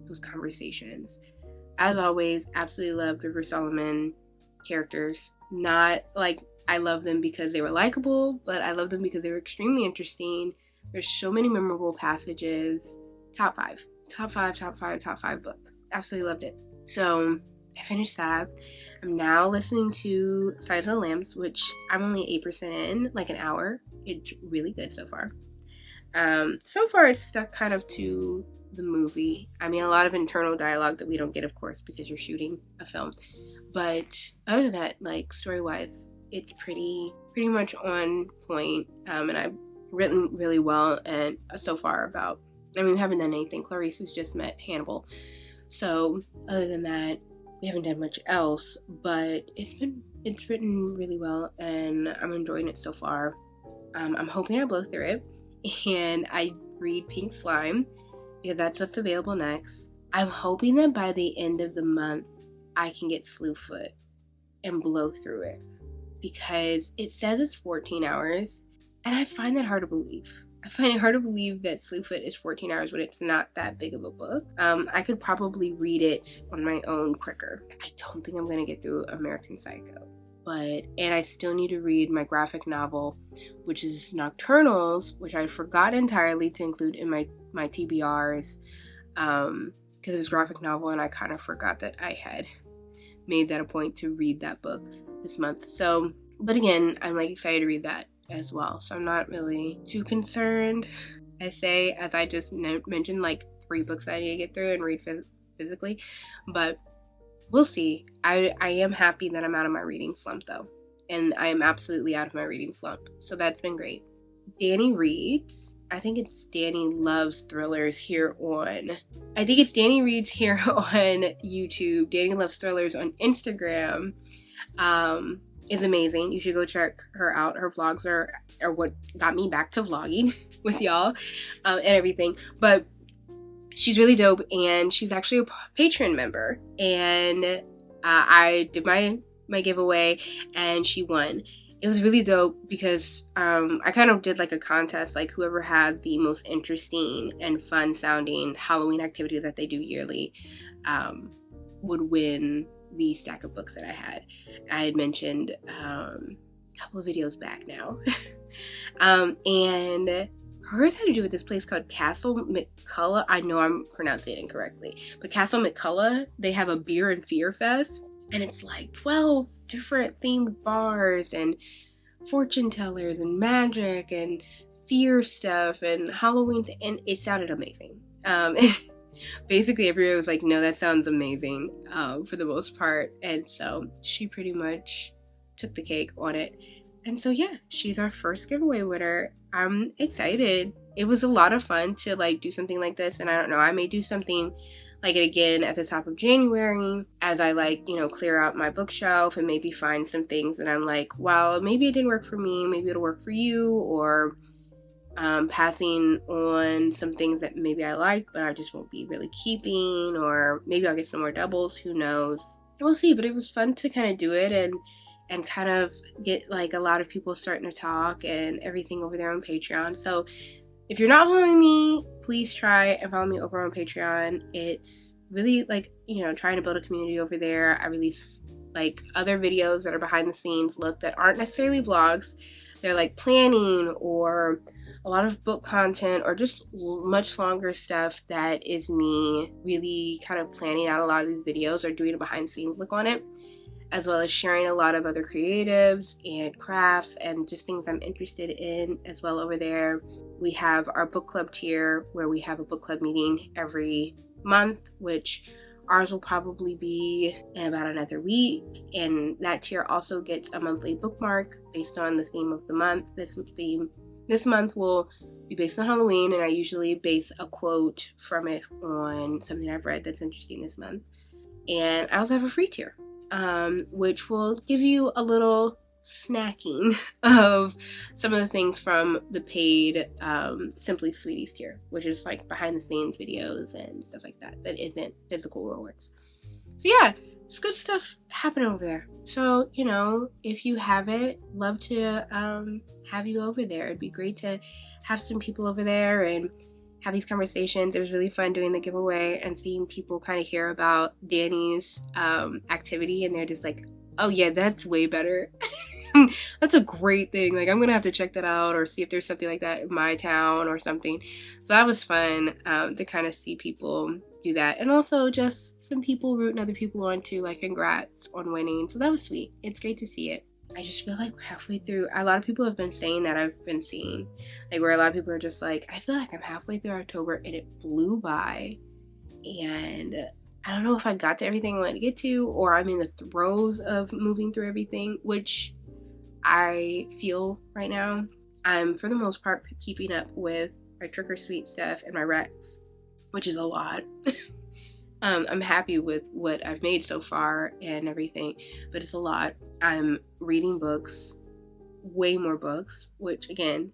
those conversations. As always, absolutely love River Solomon characters. Not like I love them because they were likable, but I love them because they were extremely interesting. There's so many memorable passages. Top 5 top five book. Absolutely loved it. So I finished that. I'm now listening to Silence of the Lambs, which I'm only 8% in, like an hour. It's really good so far. So far it's stuck kind of to the movie. I mean, a lot of internal dialogue that we don't get, of course, because you're shooting a film. But other than that, like, story-wise, it's pretty much on point. And I've written really well, and so far about, I mean, we haven't done anything. Clarice has just met Hannibal. So other than that, we haven't done much else, but it's written really well, and I'm enjoying it so far. I'm hoping I blow through it, and I read Pink Slime, because that's what's available next. I'm hoping that by the end of the month, I can get Slewfoot and blow through it, because it says it's 14 hours, and I find that hard to believe. I find it hard to believe that Slewfoot is 14 hours when it's not that big of a book. I could probably read it on my own quicker. I don't think I'm going to get through American Psycho. And I still need to read my graphic novel, which is Nocturnals, which I forgot entirely to include in my TBRs, because it was graphic novel, and I kind of forgot that I had made that a point to read that book this month. So, but again, I'm like excited to read that as well, so I'm not really too concerned. As I just mentioned, like 3 books that I need to get through and read physically, but we'll see. I am happy that I'm out of my reading slump, though, and I am absolutely out of my reading slump, so that's been great. Danny reads. I think it's Danny Loves Thrillers here on. I think it's Danny Reads here on YouTube. Danny Loves Thrillers on Instagram. Is amazing. You should go check her out. Her vlogs are what got me back to vlogging with y'all, and everything. But she's really dope, and she's actually a Patreon member. And I did my giveaway, and she won. It was really dope because I kind of did like a contest, like whoever had the most interesting and fun sounding Halloween activity that they do yearly would win the stack of books that I had mentioned a couple of videos back now. And hers had to do with this place called Castle McCullough. I know I'm pronouncing it incorrectly, but Castle McCullough, they have a beer and fear fest, and it's like 12 different themed bars and fortune tellers and magic and fear stuff and Halloween, and it sounded amazing. Basically everybody was like, no, that sounds amazing, for the most part. And so she pretty much took the cake on it. And so yeah, she's our first giveaway winner. I'm excited. It was a lot of fun to like do something like this, and I don't know, I may do something like it again at the top of January as I like, you know, clear out my bookshelf and maybe find some things that I'm like, well, maybe it didn't work for me, maybe it'll work for you, or passing on some things that maybe I like but I just won't be really keeping, or maybe I'll get some more doubles, who knows. We'll see. But it was fun to kind of do it and kind of get like a lot of people starting to talk and everything over there on Patreon. So if you're not following me, please try and follow me over on Patreon. It's really like, you know, trying to build a community over there. I release like other videos that are behind the scenes look that aren't necessarily vlogs. They're like planning or a lot of book content or just much longer stuff that is me really kind of planning out a lot of these videos or doing a behind the scenes look on it, as well as sharing a lot of other creatives and crafts and just things I'm interested in as well over there. We have our book club tier where we have a book club meeting every month, which ours will probably be in about another week. And that tier also gets a monthly bookmark based on the theme of the month. This month will be based on Halloween, and I usually base a quote from it on something I've read that's interesting this month. And I also have a free tier, which will give you a little snacking of some of the things from the paid Simply Sweeties tier, which is like behind the scenes videos and stuff like that isn't physical rewards. So yeah, it's good stuff happening over there. So, you know, if you have it, love to have you over there. It'd be great to have some people over there and have these conversations. It was really fun doing the giveaway and seeing people kind of hear about Danny's activity, and they're just like, oh yeah, that's way better That's a great thing. Like, I'm gonna have to check that out or see if there's something like that in my town or something. So that was fun to kind of see people do that, and also just some people rooting other people on too, like congrats on winning. So that was sweet. It's great to see it. I just feel like we're halfway through. A lot of people have been saying that, I've been seeing, like, where a lot of people are just like, I feel like I'm halfway through October and it flew by, and I don't know if I got to everything I wanted to get to, or I'm in the throes of moving through everything, which I feel right now. I'm, for the most part, keeping up with my trick or sweet stuff and my recs, which is a lot. I'm happy with what I've made so far and everything, but it's a lot. I'm reading books, way more books, which again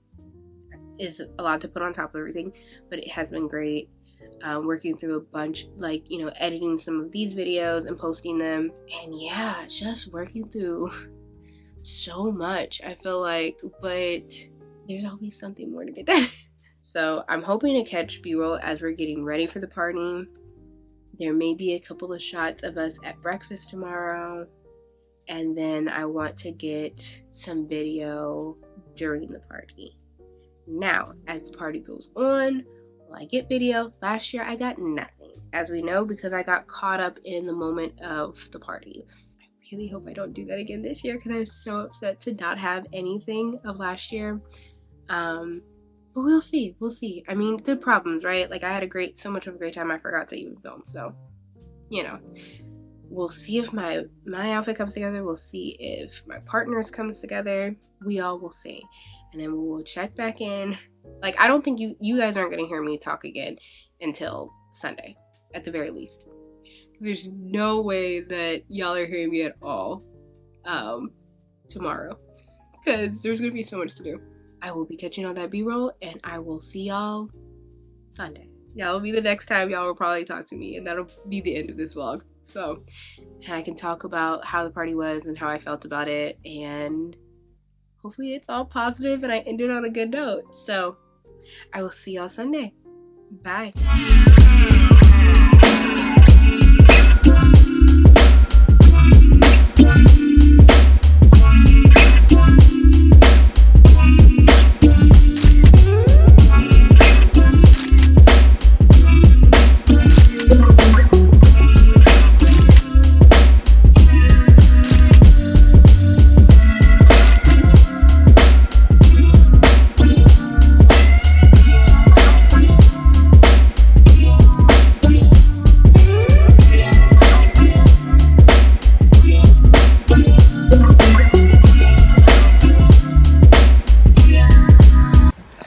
is a lot to put on top of everything, but it has been great. Working through a bunch, like, you know, editing some of these videos and posting them, and yeah, just working through so much, I feel like, but there's always something more to get done. So I'm hoping to catch B-roll as we're getting ready for the party. There may be a couple of shots of us at breakfast tomorrow, and then I want to get some video during the party. Now, as the party goes on, will I get video? Last year I got nothing, as we know, because I got caught up in the moment of the party. I really hope I don't do that again this year, because I was so upset to not have anything of last year. But we'll see. I mean, good problems, right? Like, I had so much of a great time, I forgot to even film. So, you know, we'll see if my outfit comes together. We'll see if my partner's comes together. We all will see. And then we'll check back in. Like, I don't think you guys aren't going to hear me talk again until Sunday, at the very least. Because there's no way that y'all are hearing me at all tomorrow. Because there's going to be so much to do. I will be catching all that B-roll, and I will see y'all Sunday. That'll be the next time y'all will probably talk to me, and that'll be the end of this vlog. So, and I can talk about how the party was and how I felt about it, and hopefully it's all positive and I ended on a good note. So, I will see y'all Sunday. Bye.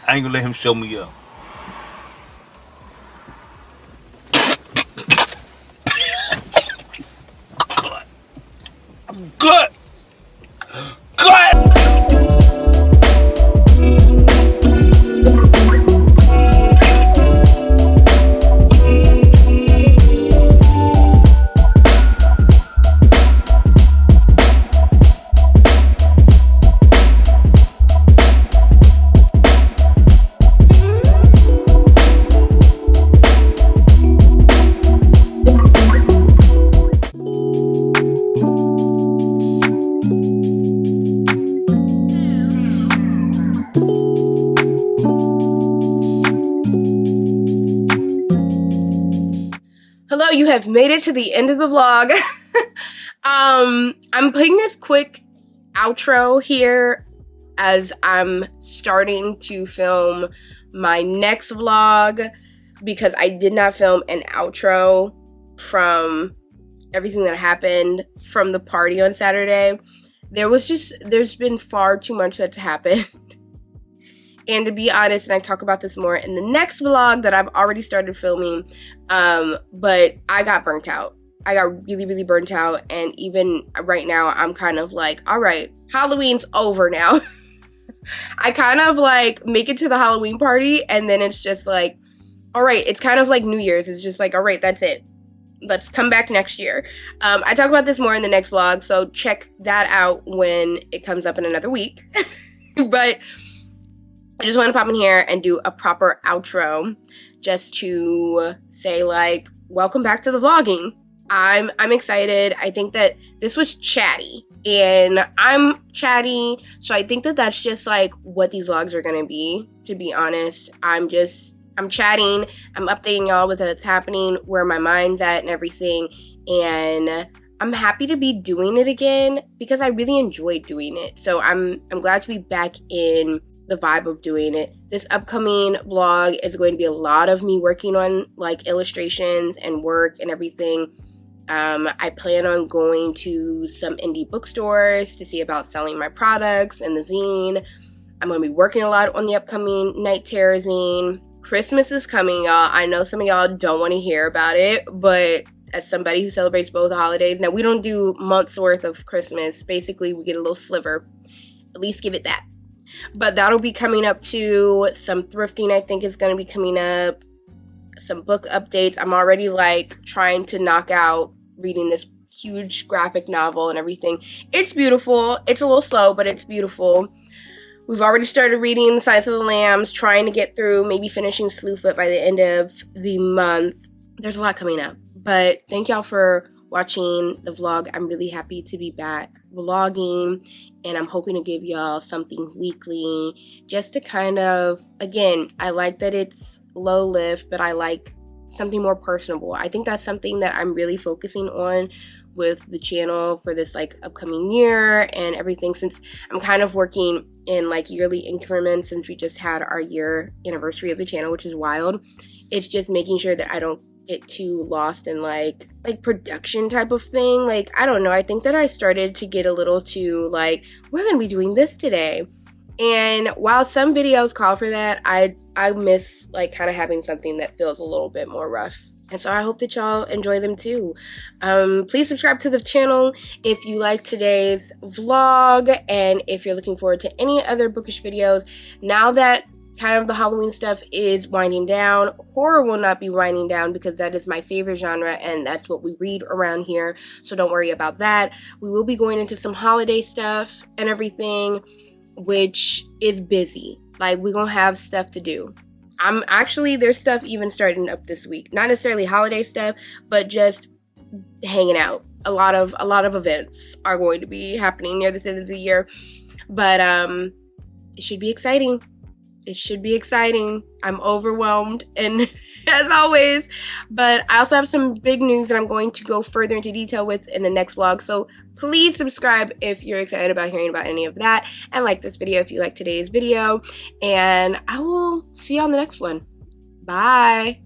I ain't gonna let him show me up. I'm good. Hello, you have made it to the end of the vlog. I'm putting this quick outro here as I'm starting to film my next vlog, because I did not film an outro from everything that happened from the party on Saturday. There's been far too much that's happened. And to be honest, and I talk about this more in the next vlog that I've already started filming, but I got burnt out. I got really, really burnt out, and even right now, I'm kind of like, all right, Halloween's over now. I kind of like make it to the Halloween party, and then it's just like, all right, it's kind of like New Year's. It's just like, all right, that's it. Let's come back next year. I talk about this more in the next vlog, so check that out when it comes up in another week. But I just want to pop in here and do a proper outro just to say, like, welcome back to the vlogging. I'm excited. I think that this was chatty, and I'm chatty, so I think that that's just like what these vlogs are gonna be, to be honest. I'm chatting, I'm updating y'all with what's happening, where my mind's at and everything, and I'm happy to be doing it again because I really enjoyed doing it. So I'm glad to be back in the vibe of doing it. This upcoming vlog is going to be a lot of me working on like illustrations and work and everything. I plan on going to some indie bookstores to see about selling my products and the zine. I'm going to be working a lot on the upcoming Night Terror zine. Christmas is coming, y'all. I know some of y'all don't want to hear about it, but as somebody who celebrates both holidays, now we don't do months worth of Christmas. Basically, we get a little sliver. At least give it that. But that'll be coming up too. Some thrifting, I think, is going to be coming up. Some book updates. I'm already like trying to knock out reading this huge graphic novel and everything. It's beautiful. It's a little slow, but it's beautiful. We've already started reading The Silence of the Lambs, trying to get through, maybe finishing Slewfoot by the end of the month. There's a lot coming up. But thank y'all for watching the vlog. I'm really happy to be back vlogging, and I'm hoping to give y'all something weekly just to kind of, again, I like that it's low lift, but I like something more personable. I think that's something that I'm really focusing on with the channel for this like upcoming year and everything, since I'm kind of working in like yearly increments since we just had our year anniversary of the channel, which is wild. It's just making sure that I don't get too lost in like production type of thing. Like, I don't know, I think that I started to get a little too like, we're gonna be doing this today. And while some videos call for that, I miss like kind of having something that feels a little bit more rough. And so I hope that y'all enjoy them too. Please subscribe to the channel if you like today's vlog, and if you're looking forward to any other bookish videos. Now that kind of the Halloween stuff is winding down, horror will not be winding down because that is my favorite genre and that's what we read around here. So don't worry about that. We will be going into some holiday stuff and everything, which is busy. Like, we're gonna have stuff to do. There's stuff even starting up this week. Not necessarily holiday stuff, but just hanging out. A lot of events are going to be happening near this end of the year. But it should be exciting. It should be exciting. I'm overwhelmed, and as always, but I also have some big news that I'm going to go further into detail with in the next vlog. So please subscribe if you're excited about hearing about any of that, and like this video if you like today's video, and I will see you on the next one. Bye.